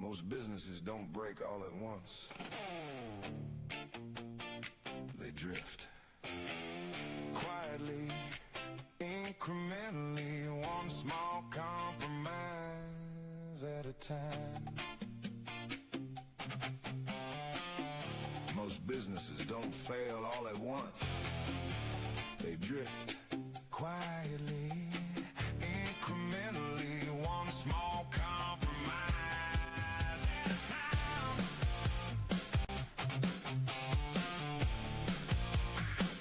Most businesses don't break all at once. They drift. Quietly, incrementally, one small compromise at a time. Most businesses don't fail all at once. They drift. Quietly, incrementally, one small compromise at a time.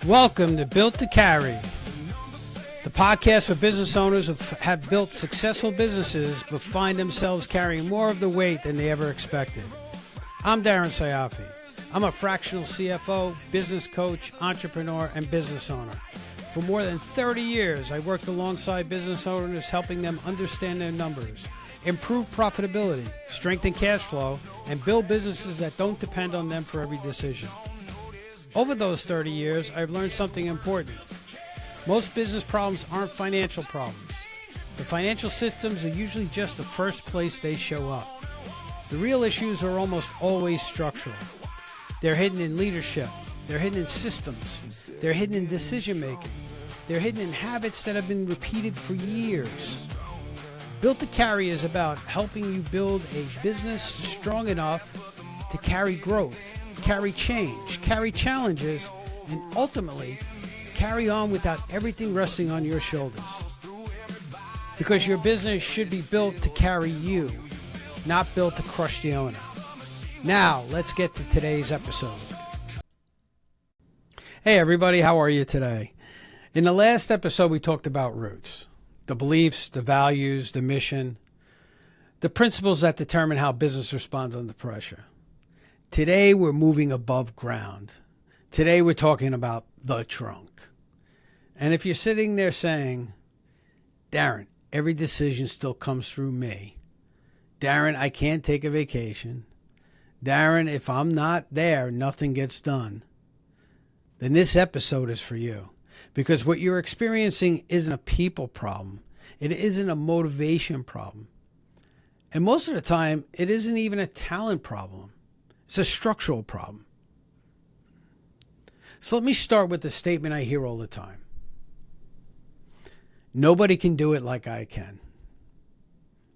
Welcome to Built to Carry, the podcast for business owners who have built successful businesses but find themselves carrying more of the weight than they ever expected. I'm Darren Cioffi. I'm a fractional CFO, business coach, entrepreneur, and business owner. For more than 30 years, I worked alongside business owners, helping them understand their numbers, improve profitability, strengthen cash flow, and build businesses that don't depend on them for every decision. Over those 30 years, I've learned something important. Most business problems aren't financial problems. The financial systems are usually just the first place they show up. The real issues are almost always structural. They're hidden in leadership. They're hidden in systems. They're hidden in decision-making. They're hidden in habits that have been repeated for years. Built to Carry is about helping you build a business strong enough to carry growth, carry change, carry challenges, and ultimately carry on without everything resting on your shoulders. Because your business should be built to carry you, not built to crush the owner. Now, let's get to today's episode. Hey everybody, how are you today? In the last episode, we talked about roots, the beliefs, the values, the mission, the principles that determine how business responds under pressure. Today, we're moving above ground. Today, we're talking about the trunk. And if you're sitting there saying, Darren, every decision still comes through me. Darren, I can't take a vacation. Darren, if I'm not there, nothing gets done. Then this episode is for you. Because what you're experiencing isn't a people problem. It isn't a motivation problem. And most of the time, it isn't even a talent problem. It's a structural problem. So let me start with the statement I hear all the time. Nobody can do it like I can.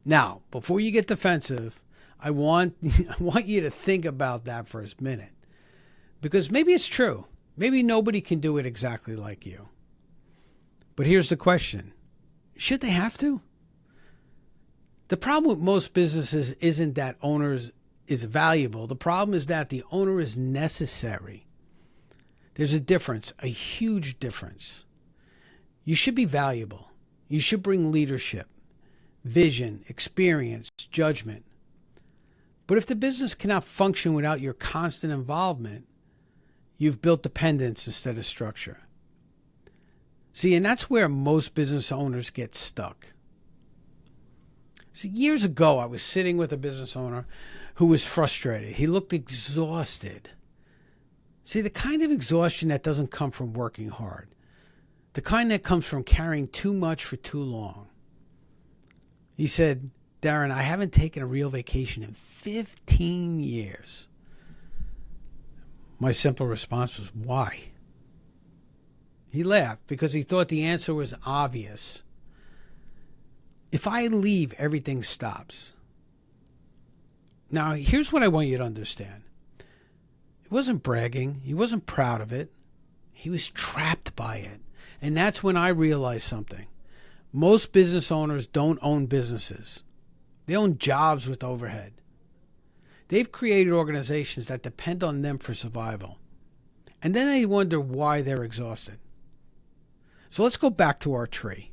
Now, before you get defensive, I want you to think about that for a minute. Because maybe it's true. Maybe nobody can do it exactly like you. But here's the question. Should they have to? The problem with most businesses isn't that owners is valuable. The problem is that the owner is necessary. There's a difference, a huge difference. You should be valuable. You should bring leadership, vision, experience, judgment. But if the business cannot function without your constant involvement, you've built dependence instead of structure. See, and that's where most business owners get stuck. See, years ago, I was sitting with a business owner who was frustrated. He looked exhausted. See, the kind of exhaustion that doesn't come from working hard. The kind that comes from carrying too much for too long. He said, Darren, I haven't taken a real vacation in 15 years. My simple response was, why? He laughed because he thought the answer was obvious. If I leave, everything stops. Now, here's what I want you to understand. He wasn't bragging. He wasn't proud of it. He was trapped by it. And that's when I realized something. Most business owners don't own businesses. They own jobs with overhead. They've created organizations that depend on them for survival. And then they wonder why they're exhausted. So let's go back to our tree.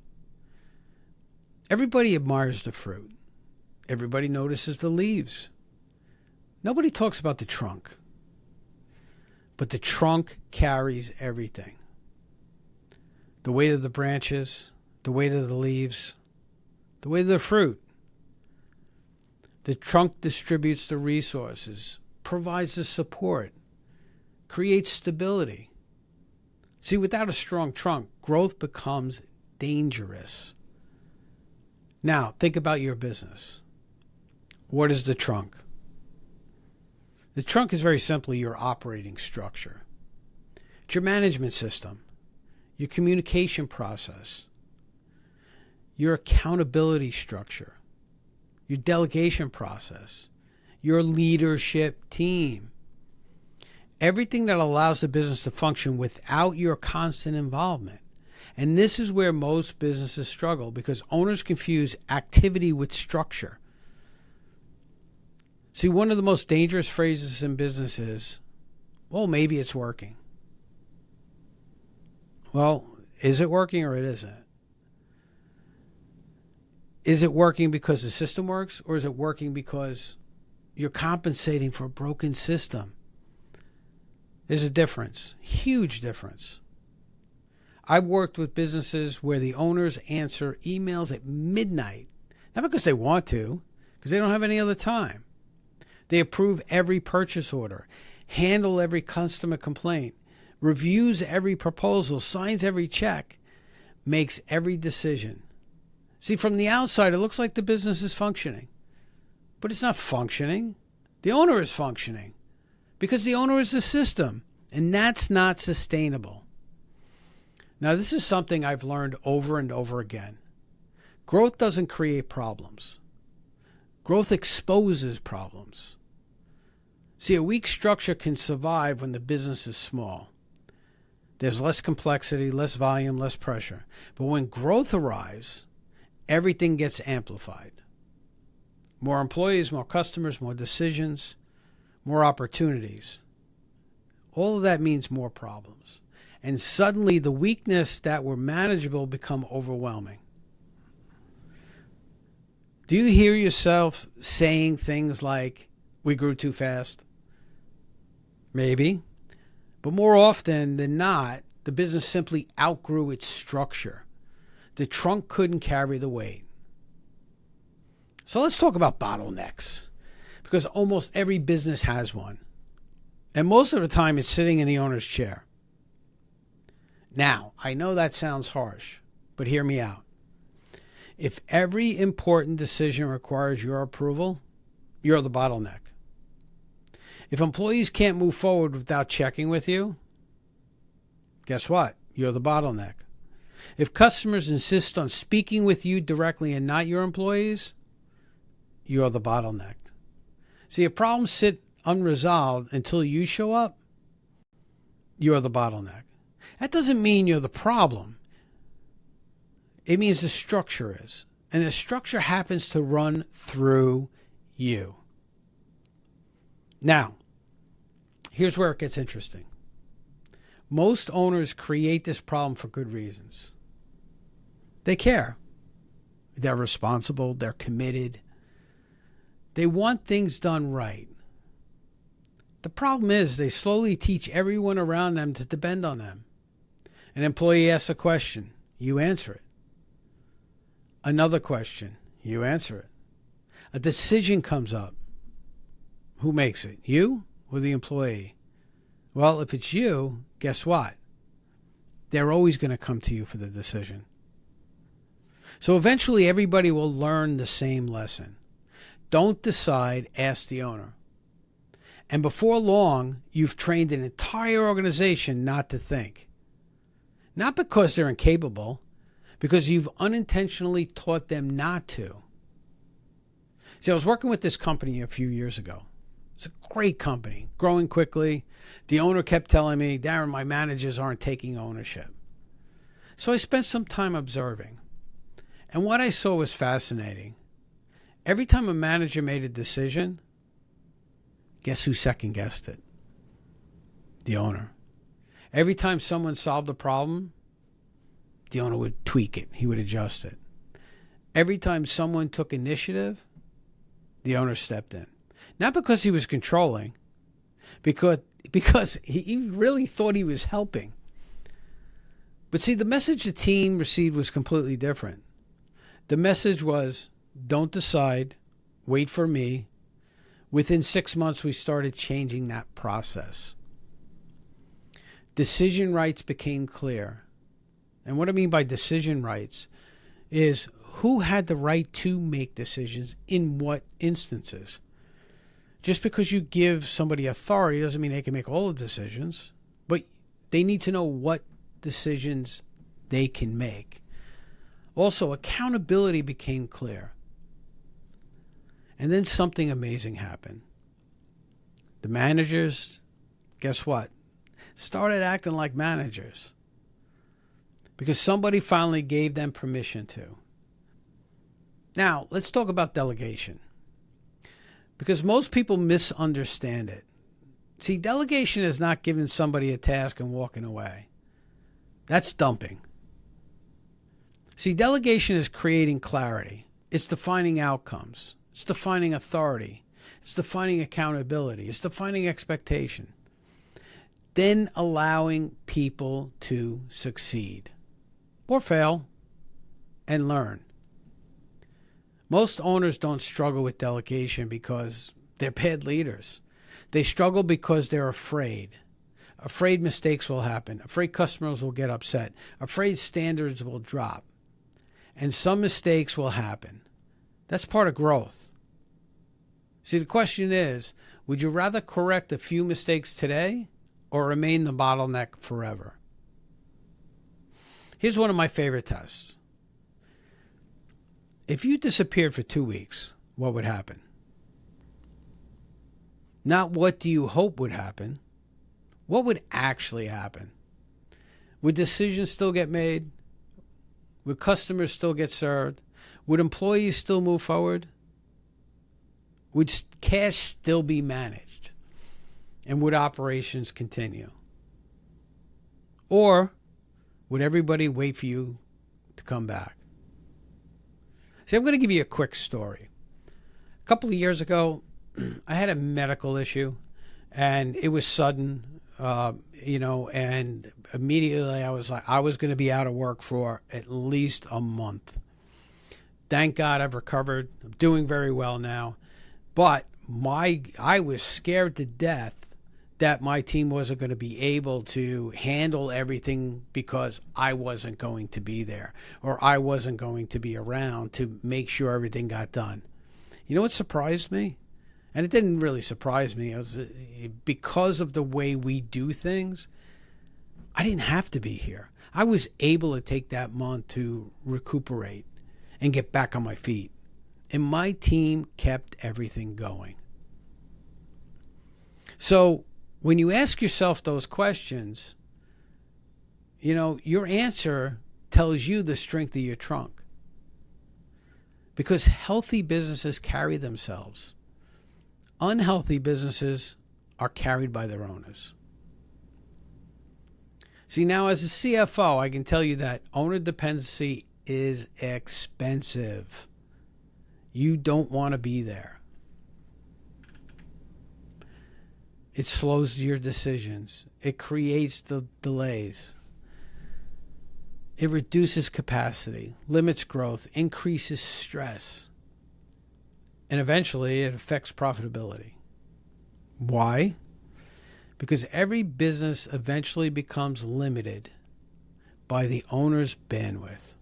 Everybody admires the fruit. Everybody notices the leaves. Nobody talks about the trunk. But the trunk carries everything. The weight of the branches, the weight of the leaves, the weight of the fruit. The trunk distributes the resources, provides the support, creates stability. See, without a strong trunk, growth becomes dangerous. Now, think about your business. What is the trunk? The trunk is very simply your operating structure. It's your management system, your communication process, your accountability structure, your delegation process, your leadership team. Everything that allows the business to function without your constant involvement. And this is where most businesses struggle because owners confuse activity with structure. See, one of the most dangerous phrases in business is, well, maybe it's working. Well, is it working or it isn't? Is it working because the system works, or is it working because you're compensating for a broken system? There's a difference, huge difference. I've worked with businesses where the owners answer emails at midnight, not because they want to, because they don't have any other time. They approve every purchase order, handle every customer complaint, reviews every proposal, signs every check, makes every decision. See, from the outside, it looks like the business is functioning, but it's not functioning. The owner is functioning because the owner is the system, and that's not sustainable. Now, this is something I've learned over and over again. Growth doesn't create problems. Growth exposes problems. See, a weak structure can survive when the business is small. There's less complexity, less volume, less pressure. But when growth arrives, everything gets amplified. More employees, more customers, more decisions, more opportunities. All of that means more problems. And suddenly the weakness that were manageable become overwhelming. Do you hear yourself saying things like, we grew too fast? Maybe. But more often than not, the business simply outgrew its structure. The trunk couldn't carry the weight. So let's talk about bottlenecks, because almost every business has one. And most of the time it's sitting in the owner's chair. Now, I know that sounds harsh, but hear me out. If every important decision requires your approval, you're the bottleneck. If employees can't move forward without checking with you, guess what? You're the bottleneck. If customers insist on speaking with you directly and not your employees, you're the bottleneck. See, if problems sit unresolved until you show up, you're the bottleneck. That doesn't mean you're the problem. It means the structure is. And the structure happens to run through you. Now, here's where it gets interesting. Most owners create this problem for good reasons. They care. They're responsible. They're committed. They want things done right. The problem is they slowly teach everyone around them to depend on them. An employee asks a question, you answer it. Another question, you answer it. A decision comes up. Who makes it? You or the employee? Well, if it's you, guess what? They're always going to come to you for the decision. So eventually everybody will learn the same lesson. Don't decide, ask the owner. And before long, you've trained an entire organization not to think. Not because they're incapable, because you've unintentionally taught them not to. See, I was working with this company a few years ago. It's a great company, growing quickly. The owner kept telling me, Darren, my managers aren't taking ownership. So I spent some time observing. And what I saw was fascinating. Every time a manager made a decision, guess who second-guessed it? The owner. Every time someone solved a problem, the owner would tweak it. He would adjust it. Every time someone took initiative, the owner stepped in. Not because he was controlling, because he really thought he was helping. But see, the message the team received was completely different. The message was, don't decide, wait for me. Within 6 months, we started changing that process. Decision rights became clear. And what I mean by decision rights is who had the right to make decisions in what instances. Just because you give somebody authority doesn't mean they can make all the decisions, but they need to know what decisions they can make. Also, accountability became clear. And then something amazing happened. The managers, guess what? Started acting like managers. Because somebody finally gave them permission to. Now, let's talk about delegation. Because most people misunderstand it. See, delegation is not giving somebody a task and walking away. That's dumping. See, delegation is creating clarity. It's defining outcomes. It's defining authority. It's defining accountability. It's defining expectation. Then allowing people to succeed or fail and learn. Most owners don't struggle with delegation because they're bad leaders. They struggle because they're afraid. Afraid mistakes will happen. Afraid customers will get upset. Afraid standards will drop. And some mistakes will happen. That's part of growth. See, the question is, would you rather correct a few mistakes today or remain the bottleneck forever? Here's one of my favorite tests. If you disappeared for 2 weeks, what would happen? Not what do you hope would happen. What would actually happen? Would decisions still get made? Would customers still get served? Would employees still move forward? Would cash still be managed? And would operations continue? Or would everybody wait for you to come back? See, I'm going to give you a quick story. A couple of years ago, I had a medical issue, and it was sudden, and immediately I was like, I was going to be out of work for at least a month. Thank God I've recovered. I'm doing very well now. But I was scared to death that my team wasn't going to be able to handle everything because I wasn't going to be there or I wasn't going to be around to make sure everything got done. You know what surprised me? And it didn't really surprise me. It was because of the way we do things, I didn't have to be here. I was able to take that month to recuperate and get back on my feet. And my team kept everything going. So when you ask yourself those questions, your answer tells you the strength of your trunk. Because healthy businesses carry themselves. Unhealthy businesses are carried by their owners. See, now as a CFO, I can tell you that owner dependency is expensive. You don't want to be there. It slows your decisions. It creates the delays. It reduces capacity, limits growth, increases stress. And eventually it affects profitability. Why? Because every business eventually becomes limited by the owner's bandwidth.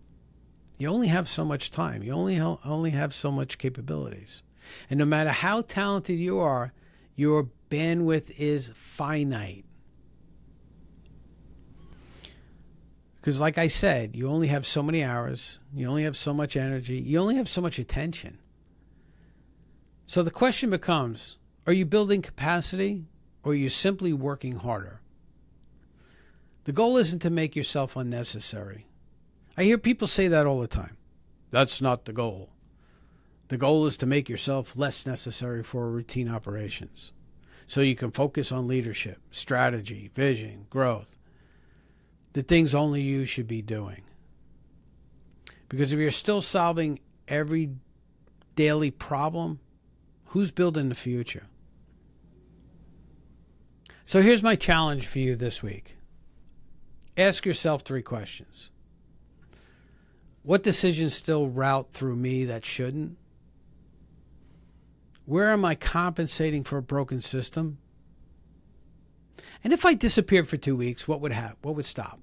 You only have so much time. You only have so much capabilities. And no matter how talented you are, your bandwidth is finite. Because like I said, you only have so many hours. You only have so much energy. You only have so much attention. So the question becomes, are you building capacity or are you simply working harder? The goal isn't to make yourself unnecessary. I hear people say that all the time. That's not the goal. The goal is to make yourself less necessary for routine operations so you can focus on leadership, strategy, vision, growth, the things only you should be doing. Because if you're still solving every daily problem, who's building the future? So here's my challenge for you this week. Ask yourself 3 questions. What decisions still route through me that shouldn't? Where am I compensating for a broken system? And if I disappeared for 2 weeks, what would happen? What would stop?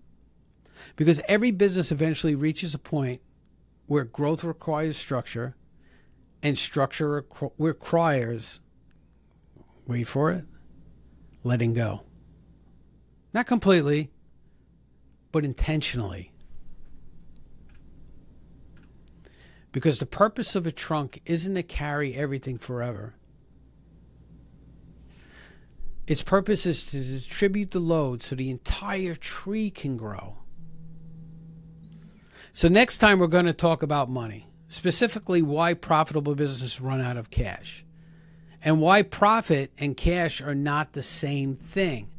Because every business eventually reaches a point where growth requires structure and structure requires, wait for it, letting go. Not completely, but intentionally. Because the purpose of a trunk isn't to carry everything forever. Its purpose is to distribute the load so the entire tree can grow. So next time we're going to talk about money, specifically why profitable businesses run out of cash, and why profit and cash are not the same thing.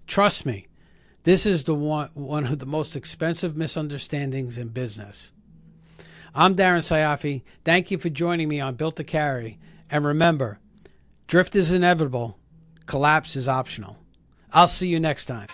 Trust me, this is the one of the most expensive misunderstandings in business. I'm Darren Cioffi. Thank you for joining me on Built to Carry. And remember, drift is inevitable. Collapse is optional. I'll see you next time.